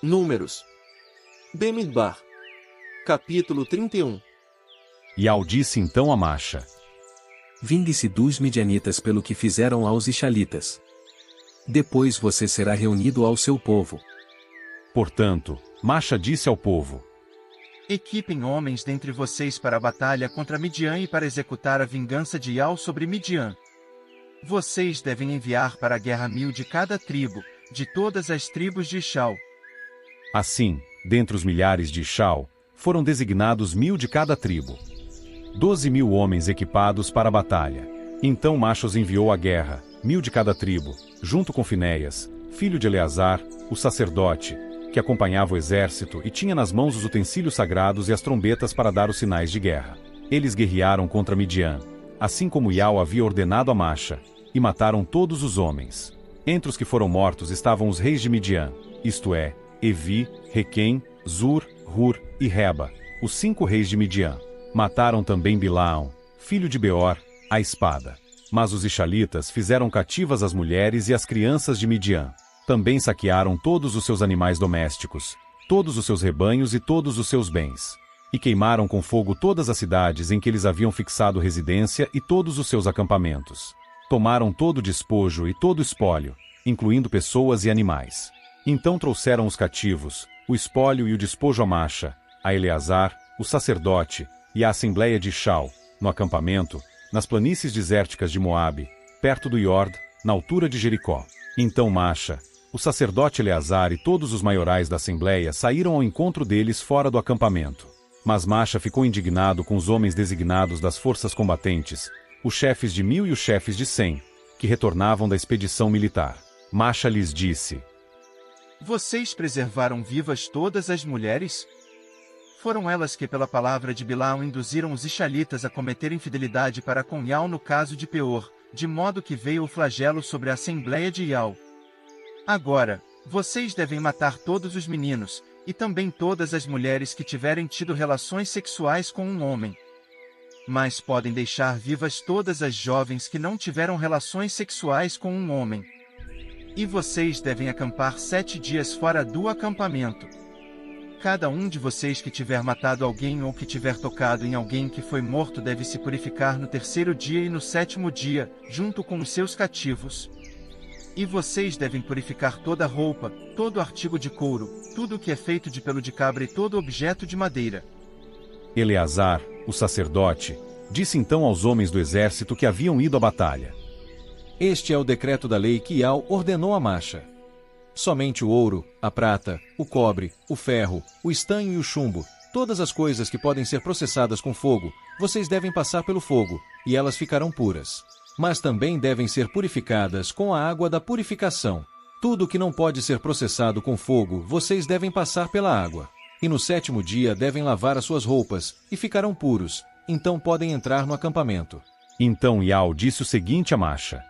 Números. Bemidbar. Capítulo 31. Ial disse então a Macha: Vingue-se dos midianitas pelo que fizeram aos israelitas. Depois você será reunido ao seu povo. Portanto, Macha disse ao povo: Equipem homens dentre vocês para a batalha contra Midian e para executar a vingança de Ial sobre Midian. Vocês devem enviar para a guerra 1000 de cada tribo, de todas as tribos de Ishal. Assim, dentre os milhares de Ishal, foram designados 1000 de cada tribo. 12.000 homens equipados para a batalha. Então Macha os enviou à guerra, 1000 de cada tribo, junto com Finéias, filho de Eleazar, o sacerdote, que acompanhava o exército e tinha nas mãos os utensílios sagrados e as trombetas para dar os sinais de guerra. Eles guerrearam contra Midian, assim como Ial havia ordenado a Macha, e mataram todos os homens. Entre os que foram mortos estavam os reis de Midian, isto é, Evi, Requem, Zur, Hur e Reba, os 5 reis de Midian. Mataram também Bilaão, filho de Beor, à espada. Mas os Ixalitas fizeram cativas as mulheres e as crianças de Midian. Também saquearam todos os seus animais domésticos, todos os seus rebanhos e todos os seus bens. E queimaram com fogo todas as cidades em que eles haviam fixado residência e todos os seus acampamentos. Tomaram todo o despojo e todo o espólio, incluindo pessoas e animais. Então trouxeram os cativos, o espólio e o despojo a Macha, a Eleazar, o sacerdote, e a assembleia de Ishal, no acampamento, nas planícies desérticas de Moabe, perto do Iord, na altura de Jericó. Então Macha, o sacerdote Eleazar e todos os maiorais da assembleia saíram ao encontro deles fora do acampamento. Mas Macha ficou indignado com os homens designados das forças combatentes, os chefes de 1000 e os chefes de 100, que retornavam da expedição militar. Macha lhes disse: Vocês preservaram vivas todas as mulheres? Foram elas que pela palavra de Bilaão induziram os Ixalitas a cometer infidelidade para com Ial no caso de Peor, de modo que veio o flagelo sobre a assembleia de Ial. Agora, vocês devem matar todos os meninos, e também todas as mulheres que tiverem tido relações sexuais com um homem. Mas podem deixar vivas todas as jovens que não tiveram relações sexuais com um homem. E vocês devem acampar 7 dias fora do acampamento. Cada um de vocês que tiver matado alguém ou que tiver tocado em alguém que foi morto deve se purificar no 3º dia e no 7º dia, junto com os seus cativos. E vocês devem purificar toda roupa, todo artigo de couro, tudo o que é feito de pelo de cabra e todo objeto de madeira. Eleazar, o sacerdote, disse então aos homens do exército que haviam ido à batalha: Este é o decreto da lei que Ial ordenou a Macha. Somente o ouro, a prata, o cobre, o ferro, o estanho e o chumbo, todas as coisas que podem ser processadas com fogo, vocês devem passar pelo fogo, e elas ficarão puras. Mas também devem ser purificadas com a água da purificação. Tudo que não pode ser processado com fogo, vocês devem passar pela água. E no 7º dia devem lavar as suas roupas, e ficarão puros, então podem entrar no acampamento. Então Ial disse o seguinte a Macha: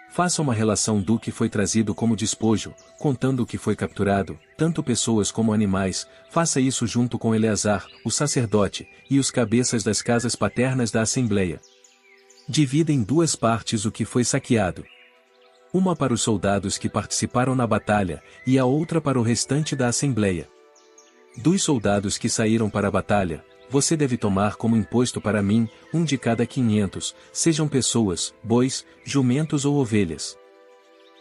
Faça uma relação do que foi trazido como despojo, contando o que foi capturado, tanto pessoas como animais. Faça isso junto com Eleazar, o sacerdote, e os cabeças das casas paternas da assembleia. Divida em 2 partes o que foi saqueado. Uma para os soldados que participaram na batalha, e a outra para o restante da assembleia. Dos soldados que saíram para a batalha, você deve tomar como imposto para mim, 1 de cada 500, sejam pessoas, bois, jumentos ou ovelhas.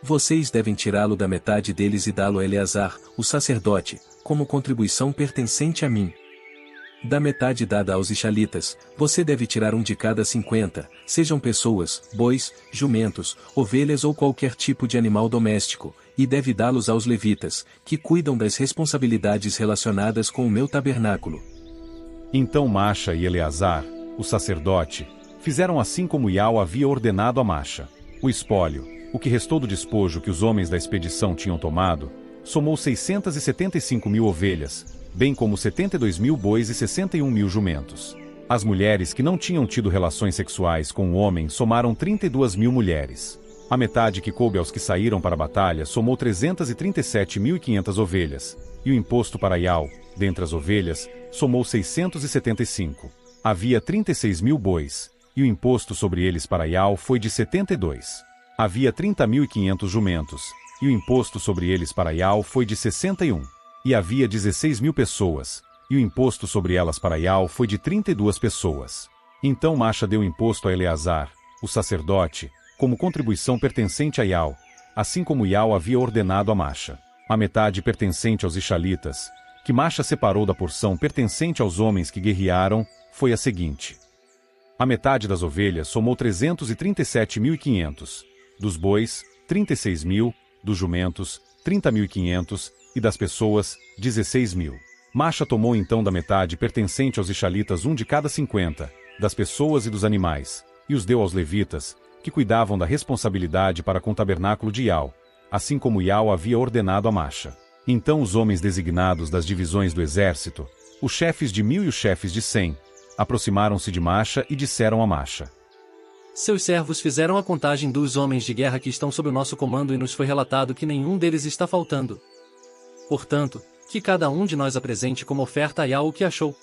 Vocês devem tirá-lo da metade deles e dá-lo a Eleazar, o sacerdote, como contribuição pertencente a mim. Da metade dada aos Ixalitas, você deve tirar 1 de cada 50, sejam pessoas, bois, jumentos, ovelhas ou qualquer tipo de animal doméstico, e deve dá-los aos levitas, que cuidam das responsabilidades relacionadas com o meu tabernáculo. Então Macha e Eleazar, o sacerdote, fizeram assim como Ial havia ordenado a Macha. O espólio, o que restou do despojo que os homens da expedição tinham tomado, somou 675.000 ovelhas, bem como 72.000 bois e 61.000 jumentos. As mulheres que não tinham tido relações sexuais com o homem somaram 32.000 mulheres. A metade que coube aos que saíram para a batalha somou 337.500 ovelhas, e o imposto para Ial, dentre as ovelhas, somou 675. Havia 36.000 bois, e o imposto sobre eles para Ial foi de 72. Havia 30.500 jumentos, e o imposto sobre eles para Ial foi de 61. E havia 16.000 pessoas, e o imposto sobre elas para Ial foi de 32 pessoas. Então Macha deu imposto a Eleazar, o sacerdote, como contribuição pertencente a Ial, assim como Ial havia ordenado a Macha. A metade pertencente aos Ixalitas, que Macha separou da porção pertencente aos homens que guerrearam, foi a seguinte. A metade das ovelhas somou 337.500, dos bois, 36.000, dos jumentos, 30.500, e das pessoas, 16.000. Macha tomou então da metade pertencente aos Ixalitas de cada 50, das pessoas e dos animais, e os deu aos levitas, que cuidavam da responsabilidade para com o tabernáculo de Ial, assim como Ial havia ordenado a Macha. Então os homens designados das divisões do exército, os chefes de 1.000 e os chefes de 100, aproximaram-se de Macha e disseram a Macha: Seus servos fizeram a contagem dos homens de guerra que estão sob o nosso comando e nos foi relatado que nenhum deles está faltando. Portanto, que cada um de nós apresente como oferta a Ial o que achou.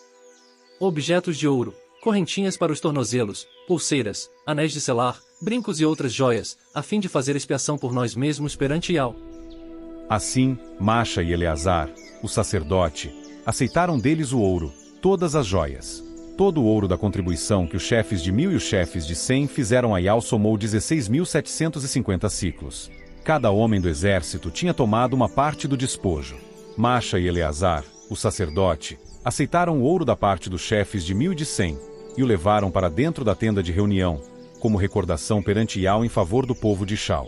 Objetos de ouro, correntinhas para os tornozelos, pulseiras, anéis de selar, brincos e outras joias, a fim de fazer expiação por nós mesmos perante Ial. Assim, Macha e Eleazar, o sacerdote, aceitaram deles o ouro, todas as joias. Todo o ouro da contribuição que os chefes de 1.000 e os chefes de 100 fizeram a Ial somou 16.750 siclos. Cada homem do exército tinha tomado uma parte do despojo. Macha e Eleazar, o sacerdote, aceitaram o ouro da parte dos chefes de 1.000 e de 100, e o levaram para dentro da tenda de reunião, como recordação perante Ial em favor do povo de Shau.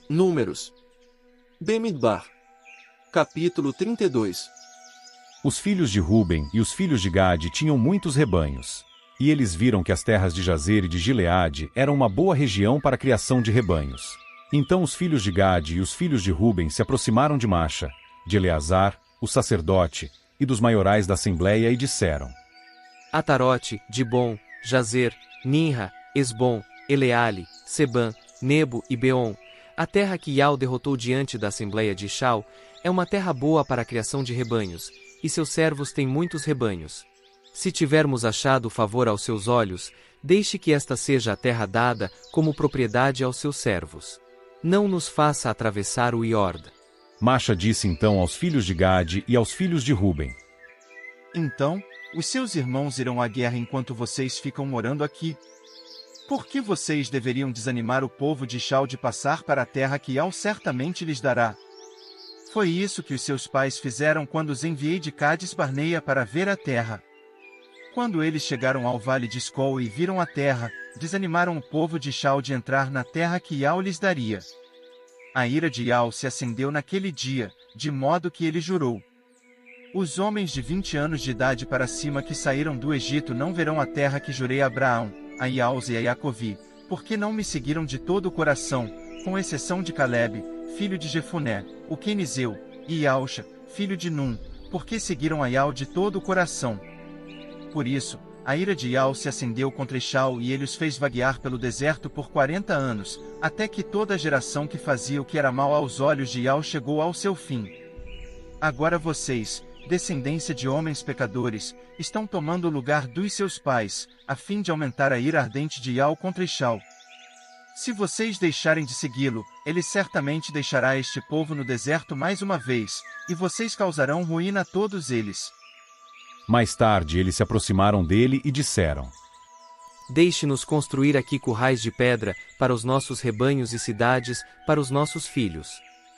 Números. Bemidbar. Capítulo 32. Os filhos de Ruben e os filhos de Gade tinham muitos rebanhos. E eles viram que as terras de Jazer e de Gileade eram uma boa região para a criação de rebanhos. Então os filhos de Gade e os filhos de Ruben se aproximaram de Macha, de Eleazar, o sacerdote, e dos maiorais da assembleia e disseram: Atarote, Dibon, Jazer, Ninra, Esbom, Eleale, Sebã, Nebo e Beon, a terra que Ial derrotou diante da assembleia de Shau, é uma terra boa para a criação de rebanhos, e seus servos têm muitos rebanhos. Se tivermos achado favor aos seus olhos, deixe que esta seja a terra dada como propriedade aos seus servos. Não nos faça atravessar o Iord. Macha disse então aos filhos de Gade e aos filhos de Ruben: Então, os seus irmãos irão à guerra enquanto vocês ficam morando aqui. Por que vocês deveriam desanimar o povo de Shau de passar para a terra que Ial certamente lhes dará? Foi isso que os seus pais fizeram quando os enviei de Cades Barneia para ver a terra. Quando eles chegaram ao vale de Escol e viram a terra, desanimaram o povo de Shau de entrar na terra que Ial lhes daria. A ira de Ial se acendeu naquele dia, de modo que ele jurou: Os homens de 20 anos de idade para cima que saíram do Egito não verão a terra que jurei a Abraão, a Ialze e a Jacovi, porque não me seguiram de todo o coração, com exceção de Caleb, filho de Jefuné, o quenizeu, e Ialcha, filho de Num, porque seguiram a Ial de todo o coração. Por isso, a ira de Ial se acendeu contra Shau e ele os fez vaguear pelo deserto por 40 anos, até que toda a geração que fazia o que era mal aos olhos de Ial chegou ao seu fim. Agora vocês, descendência de homens pecadores, estão tomando o lugar dos seus pais, a fim de aumentar a ira ardente de Ial contra Shau. Se vocês deixarem de segui-lo, ele certamente deixará este povo no deserto mais uma vez, e vocês causarão ruína a todos eles. Mais tarde eles se aproximaram dele e disseram: Deixe-nos construir aqui currais de pedra, para os nossos rebanhos e cidades, para os nossos filhos.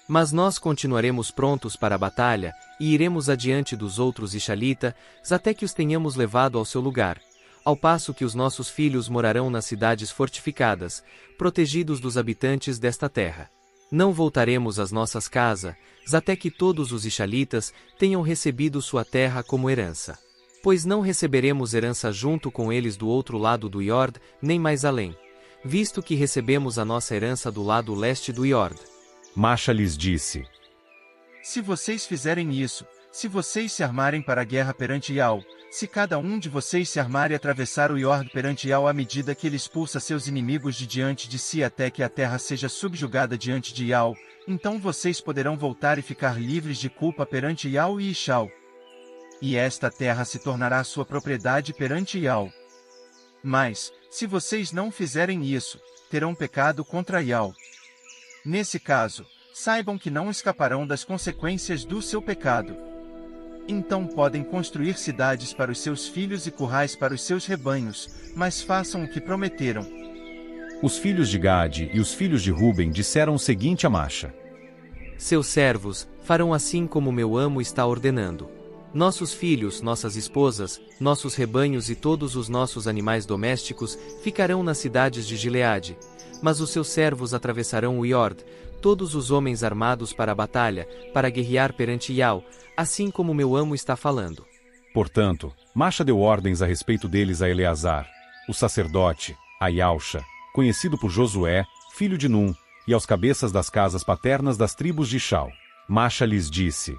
Mas nós continuaremos prontos para a batalha, e iremos adiante dos outros Ixalitas, até que os tenhamos levado ao seu lugar, ao passo que os nossos filhos morarão nas cidades fortificadas, protegidos dos habitantes desta terra. Não voltaremos às nossas casas, até que todos os Ixalitas tenham recebido sua terra como herança. Pois não receberemos herança junto com eles do outro lado do Iord, nem mais além, visto que recebemos a nossa herança do lado leste do Iord. Macha lhes disse: Se vocês fizerem isso, se vocês se armarem para a guerra perante Ial, se cada um de vocês se armar e atravessar o Iord perante Ial à medida que ele expulsa seus inimigos de diante de si até que a terra seja subjugada diante de Ial, então vocês poderão voltar e ficar livres de culpa perante Ial e Ixau. E esta terra se tornará sua propriedade perante Ial. Mas, se vocês não fizerem isso, terão pecado contra Ial. Nesse caso, saibam que não escaparão das consequências do seu pecado. Então podem construir cidades para os seus filhos e currais para os seus rebanhos, mas façam o que prometeram. Os filhos de Gade e os filhos de Ruben disseram o seguinte a Masha: Seus servos farão assim como meu amo está ordenando. Nossos filhos, nossas esposas, nossos rebanhos e todos os nossos animais domésticos ficarão nas cidades de Gileade, mas os seus servos atravessarão o Iord, todos os homens armados para a batalha, para guerrear perante Iau, assim como meu amo está falando. Portanto, Masha deu ordens a respeito deles a Eleazar, o sacerdote, a Iausha, conhecido por Josué, filho de Num, e aos cabeças das casas paternas das tribos de Shau. Masha lhes disse: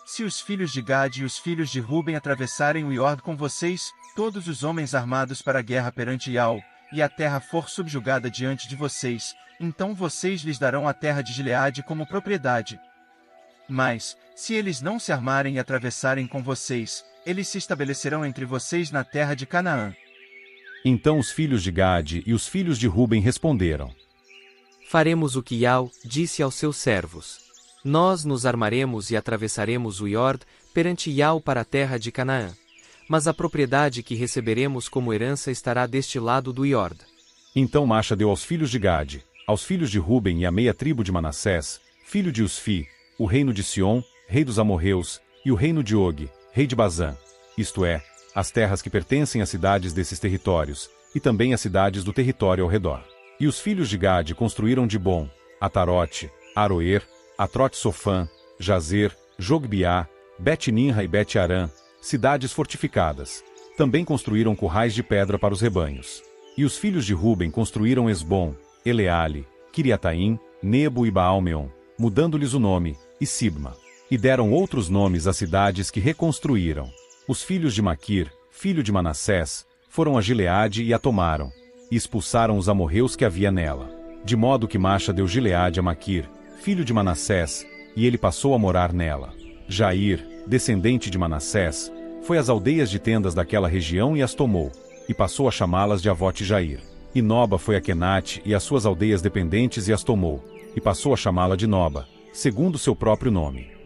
Se os filhos de Gade e os filhos de Ruben atravessarem o Iord com vocês, todos os homens armados para a guerra perante Iau, e a terra for subjugada diante de vocês, então vocês lhes darão a terra de Gileade como propriedade. Mas, se eles não se armarem e atravessarem com vocês, eles se estabelecerão entre vocês na terra de Canaã. Então os filhos de Gade e os filhos de Ruben responderam: Faremos o que Iau disse aos seus servos. Nós nos armaremos e atravessaremos o Iord perante Iau para a terra de Canaã. Mas a propriedade que receberemos como herança estará deste lado do Iord. Então Masha deu aos filhos de Gade, aos filhos de Ruben e à meia tribo de Manassés, filho de Usfi, o reino de Sion, rei dos amorreus, e o reino de Og, rei de Bazã, isto é, as terras que pertencem às cidades desses territórios, e também as cidades do território ao redor. E os filhos de Gade construíram Dibon, Atarote, Aroer, Atrote-Sofã, Jazer, Jogbiá, Bet-Ninra e Bet-Arã, cidades fortificadas. Também construíram currais de pedra para os rebanhos. E os filhos de Ruben construíram Esbom, Eleale, Kiriataim, Nebo e Baal-Meon, mudando-lhes o nome, e Sibma. E deram outros nomes às cidades que reconstruíram. Os filhos de Maquir, filho de Manassés, foram a Gileade e a tomaram, e expulsaram os amorreus que havia nela. De modo que Masha deu Gileade a Maquir, filho de Manassés, e ele passou a morar nela. Jair, descendente de Manassés, foi às aldeias de tendas daquela região e as tomou, e passou a chamá-las de Avote Jair. E Noba foi a Kenate e as suas aldeias dependentes e as tomou, e passou a chamá-la de Noba, segundo seu próprio nome.